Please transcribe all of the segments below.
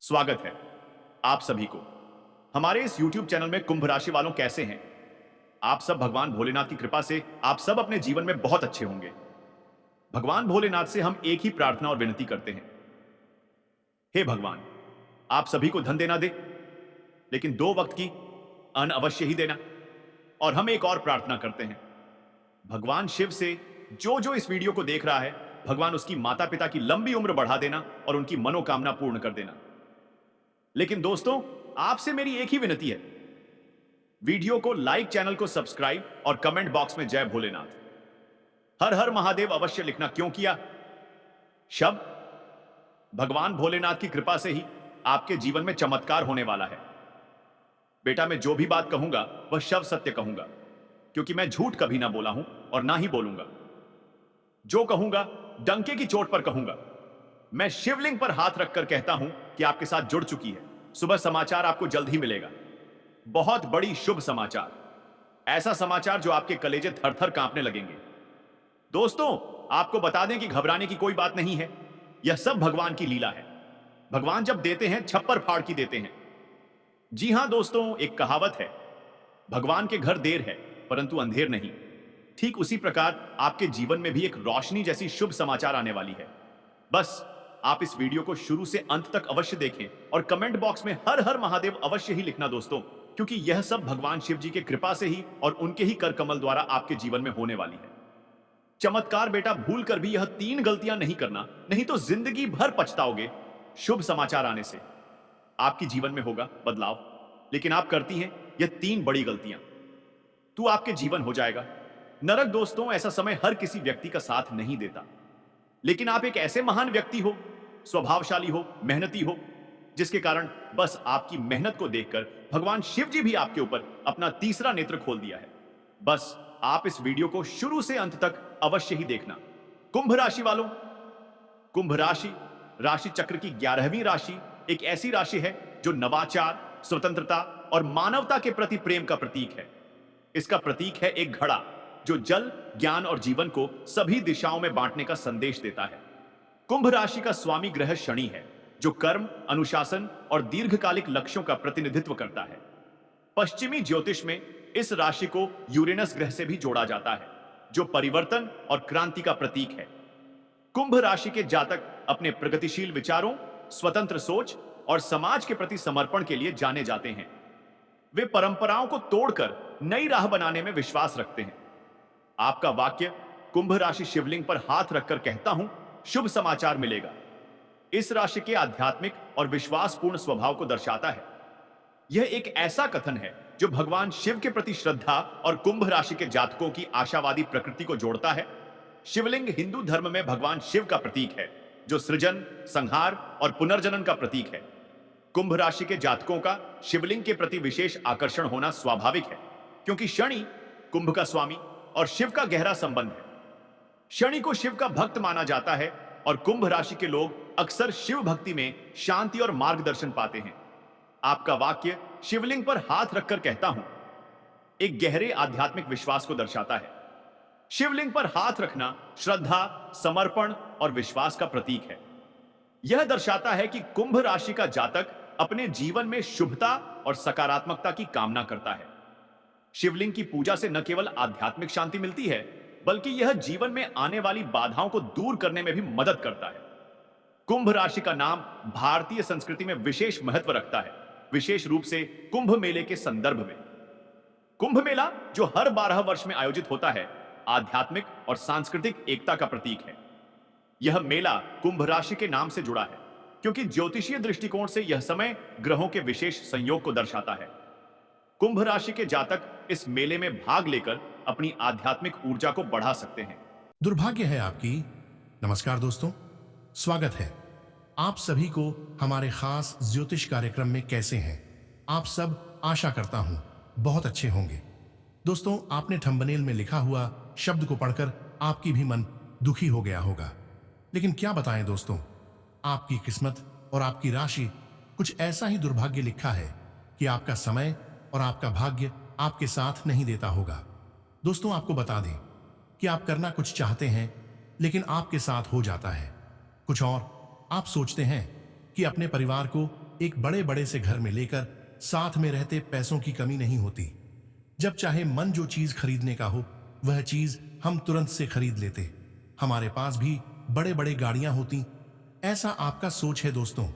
स्वागत है आप सभी को हमारे इस YouTube चैनल में। कुंभ राशि वालों कैसे हैं आप सब? भगवान भोलेनाथ की कृपा से आप सब अपने जीवन में बहुत अच्छे होंगे। भगवान भोलेनाथ से हम एक ही प्रार्थना और विनती करते हैं, हे भगवान, आप सभी को धन देना दे, लेकिन 2 वक्त की अन्न अवश्य ही देना। और हम एक और प्रार्थना करते हैं, भगवान शिव से जो जो इस वीडियो को देख रहा है, भगवान उसकी माता पिता की लंबी उम्र बढ़ा देना और उनकी मनोकामना पूर्ण कर देना। लेकिन दोस्तों, आपसे मेरी एक ही विनती है, वीडियो को लाइक, चैनल को सब्सक्राइब और कमेंट बॉक्स में जय भोलेनाथ, हर हर महादेव अवश्य लिखना। क्यों किया? शब्द भगवान भोलेनाथ की कृपा से ही आपके जीवन में चमत्कार होने वाला है। बेटा, मैं जो भी बात कहूंगा वह शब्द सत्य कहूंगा, क्योंकि मैं झूठ कभी ना बोला हूं और ना ही बोलूंगा। जो कहूंगा डंके की चोट पर कहूंगा। मैं शिवलिंग पर हाथ रखकर कहता हूं कि आपके साथ जुड़ चुकी है। सुबह समाचार आपको जल्द ही मिलेगा, बहुत बड़ी शुभ समाचार, ऐसा समाचार जो आपके कलेजे थर थर कांपने लगेंगे। दोस्तों, आपको बता दें कि घबराने की कोई बात नहीं है, यह सब भगवान की लीला है। भगवान जब देते हैं, छप्पर फाड़ की देते हैं। जी हां दोस्तों, एक कहावत है, भगवान के घर देर है परंतु अंधेर नहीं। ठीक उसी प्रकार आपके जीवन में भी एक रोशनी जैसी शुभ समाचार आने वाली है। बस आप इस वीडियो को शुरू से अंत तक अवश्य देखें और कमेंट बॉक्स में हर हर महादेव अवश्य ही लिखना दोस्तों, क्योंकि यह सब भगवान शिव जी के कृपा से ही और उनके ही कर कमल द्वारा आपके जीवन में होने वाली है। चमत्कार बेटा, भूल कर भी यह 3 गलतियां नहीं करना, नहीं तो जिंदगी भर पछताओगे। शुभ समाचार आने से आपके जीवन में होगा बदलाव, लेकिन आप करती हैं यह 3 बड़ी गलतियां, तो आपके जीवन हो जाएगा नरक। दोस्तों, ऐसा समय हर किसी व्यक्ति का साथ नहीं देता, लेकिन आप एक ऐसे महान व्यक्ति हो, स्वभावशाली हो, मेहनती हो, जिसके कारण बस आपकी मेहनत को देखकर भगवान शिव जी भी आपके ऊपर अपना तीसरा नेत्र खोल दिया है। बस आप इस वीडियो को शुरू से अंत तक अवश्य ही देखना। कुंभ राशि वालों, कुंभ राशि राशि चक्र की 11वीं राशि एक ऐसी राशि है जो नवाचार, स्वतंत्रता और मानवता के प्रति प्रेम का प्रतीक है। इसका प्रतीक है एक घड़ा जो जल, ज्ञान और जीवन को सभी दिशाओं में बांटने का संदेश देता है। कुंभ राशि का स्वामी ग्रह शनि है, जो कर्म, अनुशासन और दीर्घकालिक लक्ष्यों का प्रतिनिधित्व करता है। पश्चिमी ज्योतिष में इस राशि को यूरेनस ग्रह से भी जोड़ा जाता है, जो परिवर्तन और क्रांति का प्रतीक है। कुंभ राशि के जातक अपने प्रगतिशील विचारों, स्वतंत्र सोच और समाज के प्रति समर्पण के लिए जाने जाते हैं। वे परंपराओं को तोड़कर नई राह बनाने में विश्वास रखते हैं। आपका वाक्य, कुंभ राशि शिवलिंग पर हाथ रखकर कहता हूं, शुभ समाचार मिलेगा, इस राशि के आध्यात्मिक और विश्वासपूर्ण स्वभाव को दर्शाता है। यह एक ऐसा कथन है जो भगवान शिव के प्रति श्रद्धा और कुंभ राशि के जातकों की आशावादी प्रकृति को जोड़ता है। शिवलिंग हिंदू धर्म में भगवान शिव का प्रतीक है, जो सृजन, संहार और पुनर्जनन का प्रतीक है। कुंभ राशि के जातकों का शिवलिंग के प्रति विशेष आकर्षण होना स्वाभाविक है, क्योंकि शनि कुंभ का स्वामी और शिव का गहरा संबंध है। शनि को शिव का भक्त माना जाता है और कुंभ राशि के लोग अक्सर शिव भक्ति में शांति और मार्गदर्शन पाते हैं। आपका वाक्य, शिवलिंग पर हाथ रखकर कहता हूं, एक गहरे आध्यात्मिक विश्वास को दर्शाता है। शिवलिंग पर हाथ रखना श्रद्धा, समर्पण और विश्वास का प्रतीक है। यह दर्शाता है कि कुंभ राशि का जातक अपने जीवन में शुभता और सकारात्मकता की कामना करता है। शिवलिंग की पूजा से न केवल आध्यात्मिक शांति मिलती है, बल्कि यह जीवन में आने वाली बाधाओं को दूर करने में भी मदद करता है। कुंभ राशि का नाम भारतीय संस्कृति में विशेष महत्व रखता है, विशेष रूप से कुंभ मेले के संदर्भ में। कुंभ मेला, जो हर 12 वर्ष में आयोजित होता है, आध्यात्मिक और सांस्कृतिक एकता का प्रतीक है। यह मेला कुंभ राशि के नाम से जुड़ा है, क्योंकि ज्योतिषीय दृष्टिकोण से यह समय ग्रहों के विशेष संयोग को दर्शाता है। कुंभ राशि के जातक इस मेले में भाग लेकर अपनी आध्यात्मिक ऊर्जा को बढ़ा सकते हैं। दुर्भाग्य है आपकी। नमस्कार दोस्तों, स्वागत है आप सभी को हमारे खास ज्योतिष कार्यक्रम में। कैसे हैं आप सब? आशा करता हूं बहुत अच्छे होंगे। दोस्तों, आपने थंबनेल में लिखा हुआ शब्द को पढ़कर आपकी भी मन दुखी हो गया होगा, लेकिन क्या बताएं दोस्तों, आपकी किस्मत और आपकी राशि कुछ ऐसा ही दुर्भाग्य लिखा है कि आपका समय और आपका भाग्य आपके साथ नहीं देता होगा। दोस्तों, आपको बता दें कि आप करना कुछ चाहते हैं, लेकिन आपके साथ हो जाता है कुछ और। आप सोचते हैं कि अपने परिवार को एक बड़े बड़े से घर में लेकर साथ में रहते पैसों की कमी नहीं होती। जब चाहे मन जो चीज खरीदने का हो वह चीज हम तुरंत से खरीद लेते। हमारे पास भी बड़े बड़े गाड़ियां होती। ऐसा आपका सोच है दोस्तों,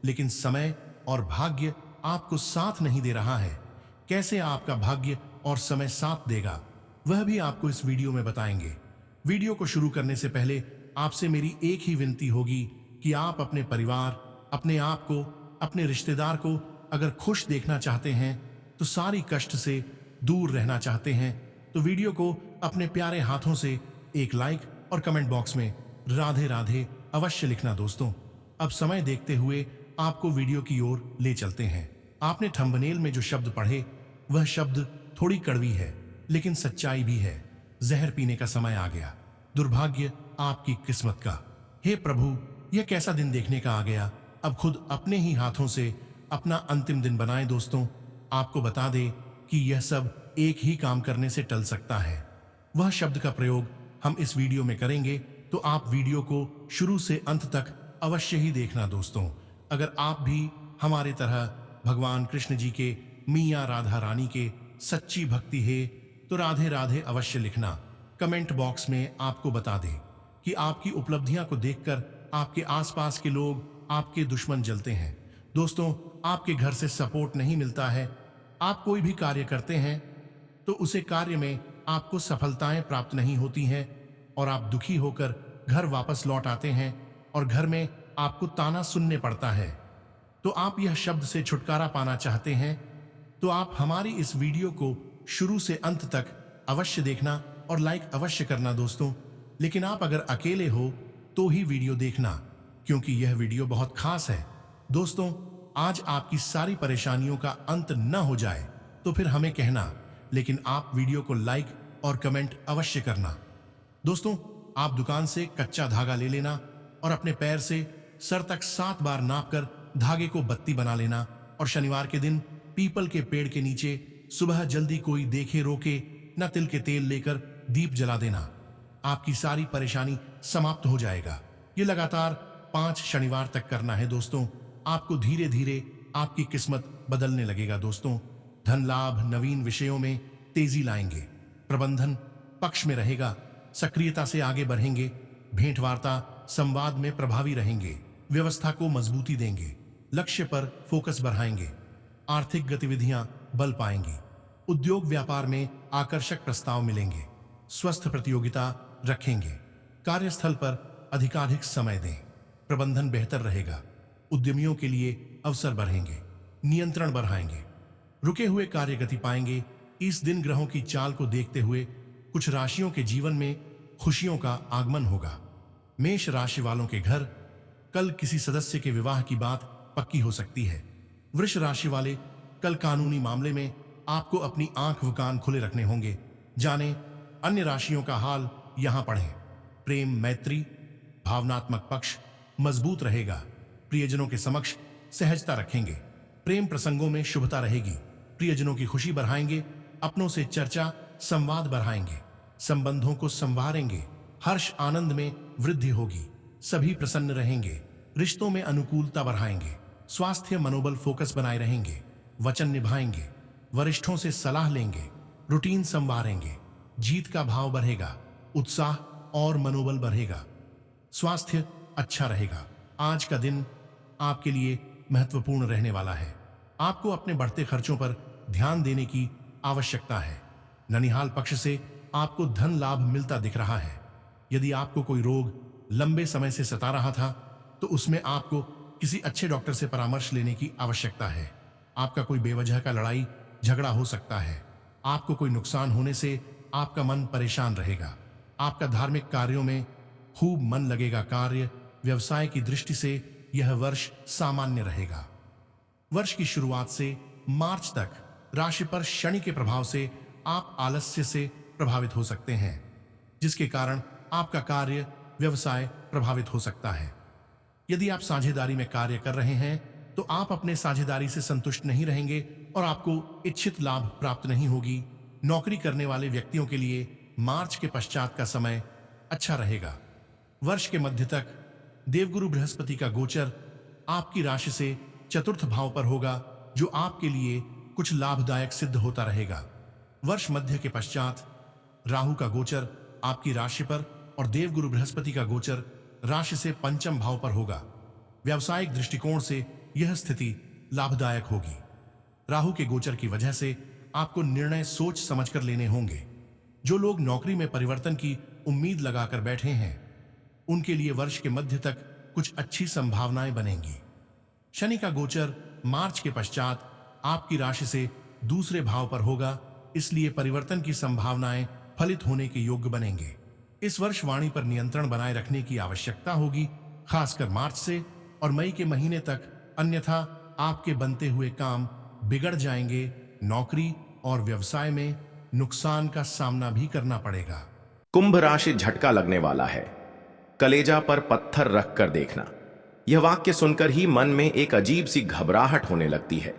लेकिन समय और भाग्य आपको साथ नहीं दे रहा है। कैसे आपका भाग्य और समय साथ देगा वह भी आपको इस वीडियो में बताएंगे। वीडियो को शुरू करने से पहले आपसे मेरी एक ही विनती होगी कि आप अपने परिवार, अपने आप को, अपने रिश्तेदार को अगर खुश देखना चाहते हैं, तो सारी कष्ट से दूर रहना चाहते हैं, तो वीडियो को अपने प्यारे हाथों से एक लाइक और कमेंट बॉक्स में राधे राधे अवश्य लिखना दोस्तों। अब समय देखते हुए आपको वीडियो की ओर ले चलते हैं। आपने थंबनेल में जो शब्द पढ़े वह शब्द थोड़ी कड़वी है, लेकिन सच्चाई भी है। जहर पीने का समय आ गया, दुर्भाग्य आपकी किस्मत का। हे प्रभु, यह कैसा दिन देखने का आ गया। अब खुद अपने ही हाथों से अपना अंतिम दिन बनाएं दोस्तों। आपको बता दे कि यह सब एक ही काम करने से टल सकता है। वह शब्द का प्रयोग हम इस वीडियो में करेंगे, तो आप वीडियो को शुरू से अंत तक अवश्य ही देखना दोस्तों। अगर आप भी हमारे तरह भगवान कृष्ण जी के, मियाँ राधा रानी के सच्ची भक्ति है, तो राधे राधे अवश्य लिखना। कमेंट बॉक्स में आपको बता दें कि आपकी उपलब्धियां को देखकर आपके आसपास के लोग, आपके दुश्मन जलते हैं। दोस्तों, आपके घर से सपोर्ट नहीं मिलता है। आप कोई भी कार्य करते हैं तो उसे कार्य में आपको सफलताएं प्राप्त नहीं होती हैं और आप दुखी होकर घर वापस लौट आते हैं और घर में आपको ताना सुनने पड़ता है। तो आप यह शब्द से छुटकारा पाना चाहते हैं, तो आप हमारी इस वीडियो को शुरू से अंत तक अवश्य देखना और लाइक अवश्य करना दोस्तों। लेकिन आप अगर अकेले हो तो ही वीडियो देखना, क्योंकि यह वीडियो बहुत खास है दोस्तों। आज आपकी सारी परेशानियों का अंत न हो जाए तो फिर हमें कहना, लेकिन आप वीडियो को लाइक और कमेंट अवश्य करना दोस्तों। आप दुकान से कच्चा धागा ले लेना और अपने पैर से सर तक 7 बार नापकर धागे को बत्ती बना लेना और शनिवार के दिन पीपल के पेड़ के नीचे सुबह जल्दी कोई देखे रोके न तिल के तेल लेकर दीप जला देना। आपकी सारी परेशानी समाप्त हो जाएगा। ये लगातार 5 शनिवार तक करना है दोस्तों। आपको धीरे धीरे आपकी किस्मत बदलने लगेगा दोस्तों। धन लाभ, नवीन विषयों में तेजी लाएंगे, प्रबंधन पक्ष में रहेगा, सक्रियता से आगे बढ़ेंगे, भेंट वार्ता संवाद में प्रभावी रहेंगे, व्यवस्था को मजबूती देंगे, लक्ष्य पर फोकस बढ़ाएंगे, आर्थिक गतिविधियां बल पाएंगी, उद्योग व्यापार में आकर्षक प्रस्ताव मिलेंगे, स्वस्थ प्रतियोगिता रखेंगे, कार्यस्थल पर अधिकाधिक समय दें, प्रबंधन बेहतर रहेगा, उद्यमियों के लिए अवसर बढ़ेंगे, नियंत्रण बढ़ाएंगे, रुके हुए कार्य गति पाएंगे। इस दिन ग्रहों की चाल को देखते हुए कुछ राशियों के जीवन में खुशियों का आगमन होगा। मेष राशि वालों के घर कल किसी सदस्य के विवाह की बात पक्की हो सकती है। वृष राशि वाले कल कानूनी मामले में आपको अपनी आंख व कान खुले रखने होंगे। जाने अन्य राशियों का हाल यहां पढ़ें। प्रेम, मैत्री, भावनात्मक पक्ष मजबूत रहेगा। प्रियजनों के समक्ष सहजता रखेंगे। प्रेम प्रसंगों में शुभता रहेगी। प्रियजनों की खुशी बढ़ाएंगे। अपनों से चर्चा संवाद बढ़ाएंगे। संबंधों को संवारेंगे। हर्ष आनंद में वृद्धि होगी। सभी प्रसन्न रहेंगे। रिश्तों में अनुकूलता बढ़ाएंगे। स्वास्थ्य मनोबल फोकस बनाए रहेंगे। वचन निभाएंगे। वरिष्ठों से सलाह लेंगे। रूटीन संवारेंगे। जीत का भाव बढ़ेगा। उत्साह और मनोबल बढ़ेगा। स्वास्थ्य अच्छा रहेगा। आज का दिन आपके लिए महत्वपूर्ण रहने वाला है। आपको अपने बढ़ते खर्चों पर ध्यान देने की आवश्यकता है। ननिहाल पक्ष से आपको धन लाभ मिलता दिख रहा है। यदि आपको कोई रोग लंबे समय से सता रहा था तो उसमें आपको किसी अच्छे डॉक्टर से परामर्श लेने की आवश्यकता है। आपका कोई बेवजह का लड़ाई झगड़ा हो सकता है। आपको कोई नुकसान होने से आपका मन परेशान रहेगा। आपका धार्मिक कार्यों में खूब मन लगेगा। कार्य व्यवसाय की दृष्टि से यह वर्ष सामान्य रहेगा। वर्ष की शुरुआत से मार्च तक राशि पर शनि के प्रभाव से आप आलस्य से प्रभावित हो सकते हैं, जिसके कारण आपका कार्य व्यवसाय प्रभावित हो सकता है। यदि आप साझेदारी में कार्य कर रहे हैं तो आप अपने साझेदारी से संतुष्ट नहीं रहेंगे और आपको इच्छित लाभ प्राप्त नहीं होगी। नौकरी करने वाले व्यक्तियों के लिए मार्च के पश्चात का समय अच्छा रहेगा। वर्ष के मध्य तक देवगुरु बृहस्पति का गोचर आपकी राशि से चतुर्थ भाव पर होगा, जो आपके लिए कुछ लाभदायक सिद्ध होता रहेगा। वर्ष मध्य के पश्चात राहु का गोचर आपकी राशि पर और देवगुरु बृहस्पति का गोचर राशि से पंचम भाव पर होगा। व्यावसायिक दृष्टिकोण से यह स्थिति लाभदायक होगी। राहु के गोचर की वजह से आपको निर्णय सोच समझकर लेने होंगे। जो लोग नौकरी में परिवर्तन की उम्मीद लगाकर बैठे हैं, उनके लिए वर्ष के मध्य तक कुछ अच्छी संभावनाएं बनेंगी। शनि का गोचर मार्च के पश्चात आपकी राशि से दूसरे भाव पर होगा, इसलिए परिवर्तन की संभावनाएं फलित होने के योग्य बनेंगे। इस वर्ष वाणी पर नियंत्रण बनाए रखने की आवश्यकता होगी, खासकर मार्च से और मई के महीने तक, अन्यथा आपके बनते हुए काम बिगड़ जाएंगे। नौकरी और व्यवसाय में नुकसान का सामना भी करना पड़ेगा। कुंभ राशि झटका लगने वाला है, कलेजा पर पत्थर रखकर देखना। यह वाक्य सुनकर ही मन में एक अजीब सी घबराहट होने लगती है।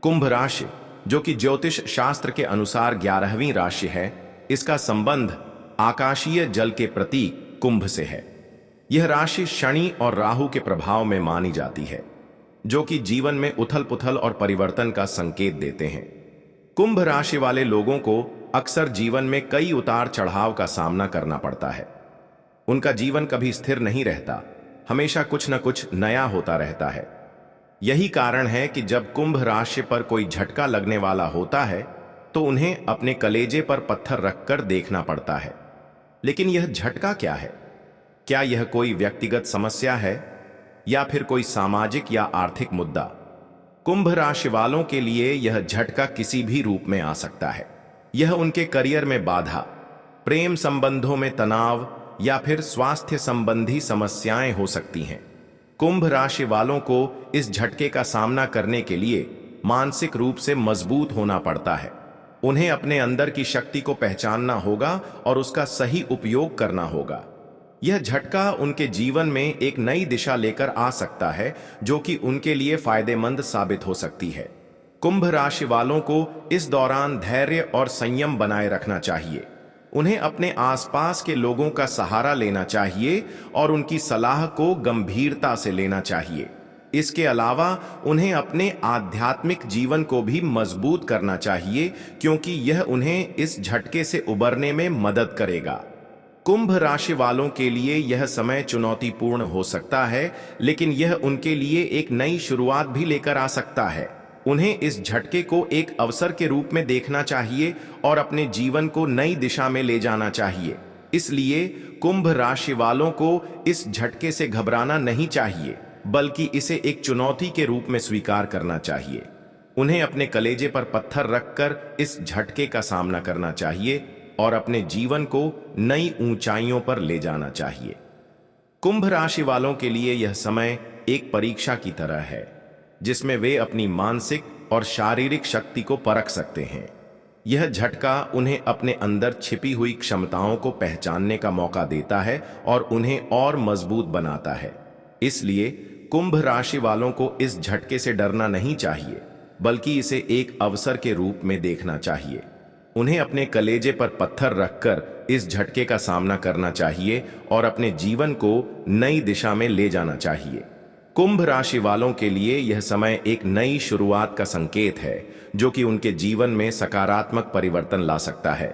कुंभ राशि, जो कि ज्योतिष शास्त्र के अनुसार 11वीं राशि है, इसका संबंध आकाशीय जल के प्रतीक कुंभ से है। यह राशि शनि और राहु के प्रभाव में मानी जाती है, जो कि जीवन में उथल पुथल और परिवर्तन का संकेत देते हैं। कुंभ राशि वाले लोगों को अक्सर जीवन में कई उतार चढ़ाव का सामना करना पड़ता है। उनका जीवन कभी स्थिर नहीं रहता, हमेशा कुछ न कुछ नया होता रहता है। यही कारण है कि जब कुंभ राशि पर कोई झटका लगने वाला होता है तो उन्हें अपने कलेजे पर पत्थर रखकर देखना पड़ता है। लेकिन यह झटका क्या है? क्या यह कोई व्यक्तिगत समस्या है या फिर कोई सामाजिक या आर्थिक मुद्दा? कुंभ राशि वालों के लिए यह झटका किसी भी रूप में आ सकता है। यह उनके करियर में बाधा, प्रेम संबंधों में तनाव या फिर स्वास्थ्य संबंधी समस्याएं हो सकती हैं। कुंभ राशि वालों को इस झटके का सामना करने के लिए मानसिक रूप से मजबूत होना पड़ता है। उन्हें अपने अंदर की शक्ति को पहचानना होगा और उसका सही उपयोग करना होगा। यह झटका उनके जीवन में एक नई दिशा लेकर आ सकता है, जो कि उनके लिए फायदेमंद साबित हो सकती है। कुंभ राशि वालों को इस दौरान धैर्य और संयम बनाए रखना चाहिए। उन्हें अपने आसपास के लोगों का सहारा लेना चाहिए और उनकी सलाह को गंभीरता से लेना चाहिए। इसके अलावा उन्हें अपने आध्यात्मिक जीवन को भी मजबूत करना चाहिए, क्योंकि यह उन्हें इस झटके से उबरने में मदद करेगा। कुंभ राशि वालों के लिए यह समय चुनौतीपूर्ण हो सकता है, लेकिन यह उनके लिए एक नई शुरुआत भी लेकर आ सकता है। उन्हें इस झटके को एक अवसर के रूप में देखना चाहिए और अपने जीवन को नई दिशा में ले जाना चाहिए। इसलिए कुंभ राशि वालों को इस झटके से घबराना नहीं चाहिए, बल्कि इसे एक चुनौती के रूप में स्वीकार करना चाहिए। उन्हें अपने कलेजे पर पत्थर रखकर इस झटके का सामना करना चाहिए और अपने जीवन को नई ऊंचाइयों पर ले जाना चाहिए। कुंभ राशि वालों के लिए यह समय एक परीक्षा की तरह है, जिसमें वे अपनी मानसिक और शारीरिक शक्ति को परख सकते हैं। यह झटका उन्हें अपने अंदर छिपी हुई क्षमताओं को पहचानने का मौका देता है और उन्हें और मजबूत बनाता है। इसलिए कुंभ राशि वालों को इस झटके से डरना नहीं चाहिए, बल्कि इसे एक अवसर के रूप में देखना चाहिए। उन्हें अपने कलेजे पर पत्थर रखकर इस झटके का सामना करना चाहिए और अपने जीवन को नई दिशा में ले जाना चाहिए। कुंभ राशि वालों के लिए यह समय एक नई शुरुआत का संकेत है, जो कि उनके जीवन में सकारात्मक परिवर्तन ला सकता है।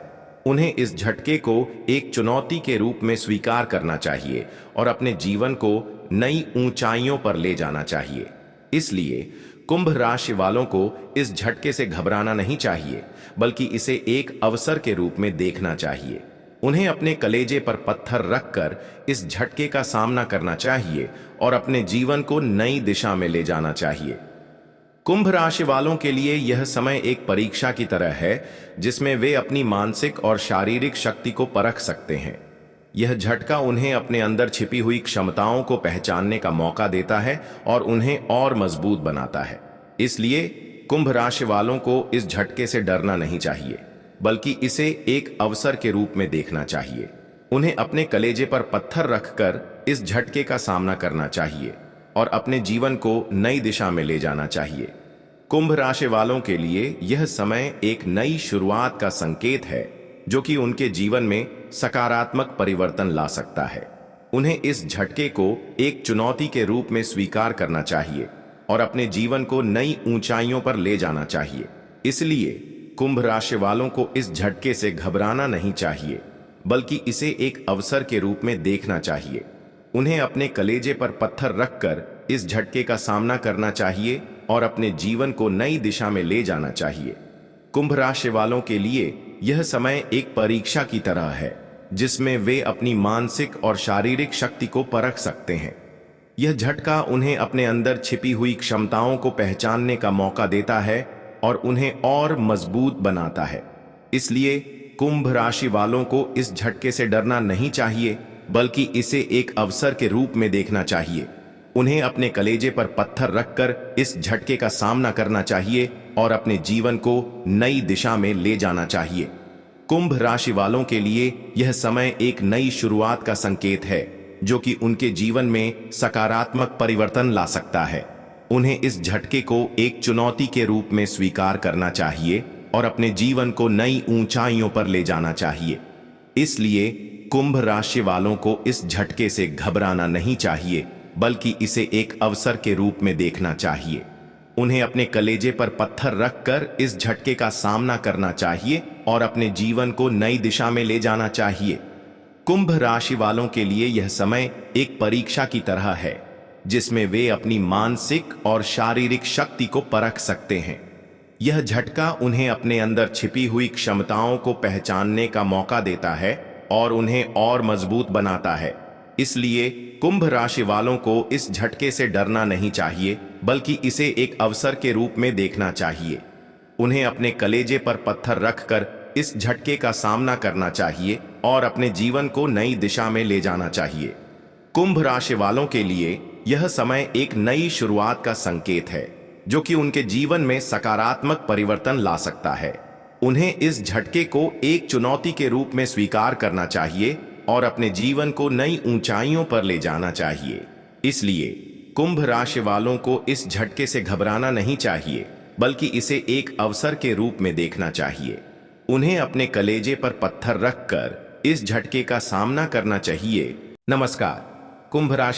उन्हें इस झटके को एक चुनौती के रूप में स्वीकार करना चाहिए और अपने जीवन को नई ऊंचाइयों पर ले जाना चाहिए। इसलिए कुंभ राशि वालों को इस झटके से घबराना नहीं चाहिए, बल्कि इसे एक अवसर के रूप में देखना चाहिए। उन्हें अपने कलेजे पर पत्थर रखकर इस झटके का सामना करना चाहिए और अपने जीवन को नई दिशा में ले जाना चाहिए। कुंभ राशि वालों के लिए यह समय एक परीक्षा की तरह है, जिसमें वे अपनी मानसिक और शारीरिक शक्ति को परख सकते हैं। यह झटका उन्हें अपने अंदर छिपी हुई क्षमताओं को पहचानने का मौका देता है और उन्हें और मजबूत बनाता है। इसलिए कुंभ राशि वालों को इस झटके से डरना नहीं चाहिए, बल्कि इसे एक अवसर के रूप में देखना चाहिए। उन्हें अपने कलेजे पर पत्थर रखकर इस झटके का सामना करना चाहिए और अपने जीवन को नई दिशा में ले जाना चाहिए। कुंभ राशि वालों के लिए यह समय एक नई शुरुआत का संकेत है, जो कि उनके जीवन में सकारात्मक परिवर्तन ला सकता है। उन्हें इस झटके को एक चुनौती के रूप में स्वीकार करना चाहिए और अपने जीवन को नई ऊंचाइयों पर ले जाना चाहिए। इसलिए कुंभ राशि वालों को इस झटके से घबराना नहीं चाहिए, बल्कि इसे एक अवसर के रूप में देखना चाहिए। उन्हें अपने कलेजे पर पत्थर रखकर इस झटके का सामना करना चाहिए और अपने जीवन को नई दिशा में ले जाना चाहिए। कुंभ राशि वालों के लिए यह समय एक परीक्षा की तरह है, जिसमें वे अपनी मानसिक और शारीरिक शक्ति को परख सकते हैं। यह झटका उन्हें अपने अंदर छिपी हुई क्षमताओं को पहचानने का मौका देता है और उन्हें और मजबूत बनाता है। इसलिए कुंभ राशि वालों को इस झटके से डरना नहीं चाहिए, बल्कि इसे एक अवसर के रूप में देखना चाहिए। उन्हें अपने कलेजे पर पत्थर रखकर इस झटके का सामना करना चाहिए और अपने जीवन को नई दिशा में ले जाना चाहिए। कुंभ राशि वालों के लिए यह समय एक नई शुरुआत का संकेत है, जो कि उनके जीवन में सकारात्मक परिवर्तन ला सकता है। उन्हें इस झटके को एक चुनौती के रूप में स्वीकार करना चाहिए और अपने जीवन को नई ऊंचाइयों पर ले जाना चाहिए। इसलिए कुंभ राशि वालों को इस झटके से घबराना नहीं चाहिए, बल्कि इसे एक अवसर के रूप में देखना चाहिए। उन्हें अपने कलेजे पर पत्थर रखकर इस झटके का सामना करना चाहिए और अपने जीवन को नई दिशा में ले जाना चाहिए। कुंभ राशि वालों के लिए यह समय एक परीक्षा की तरह है, जिसमें वे अपनी मानसिक और शारीरिक शक्ति को परख सकते हैं। यह झटका उन्हें अपने अंदर छिपी हुई क्षमताओं को पहचानने का मौका देता है और उन्हें और मजबूत बनाता है। इसलिए कुंभ राशि वालों को इस झटके से डरना नहीं चाहिए, बल्कि इसे एक अवसर के रूप में देखना चाहिए। उन्हें अपने कलेजे पर पत्थर रखकर इस झटके का सामना करना चाहिए और अपने जीवन को नई दिशा में ले जाना चाहिए। कुंभ राशि वालों के लिए यह समय एक नई शुरुआत का संकेत है, जो कि उनके जीवन में सकारात्मक परिवर्तन ला सकता है। उन्हें इस झटके को एक चुनौती के रूप में स्वीकार करना चाहिए और अपने जीवन को नई ऊंचाइयों पर ले जाना चाहिए। इसलिए कुंभ राशि वालों को इस झटके से घबराना नहीं चाहिए, बल्कि इसे एक अवसर के रूप में देखना चाहिए। उन्हें अपने कलेजे पर पत्थर रखकर इस झटके का सामना करना चाहिए। नमस्कार, कुंभ राशि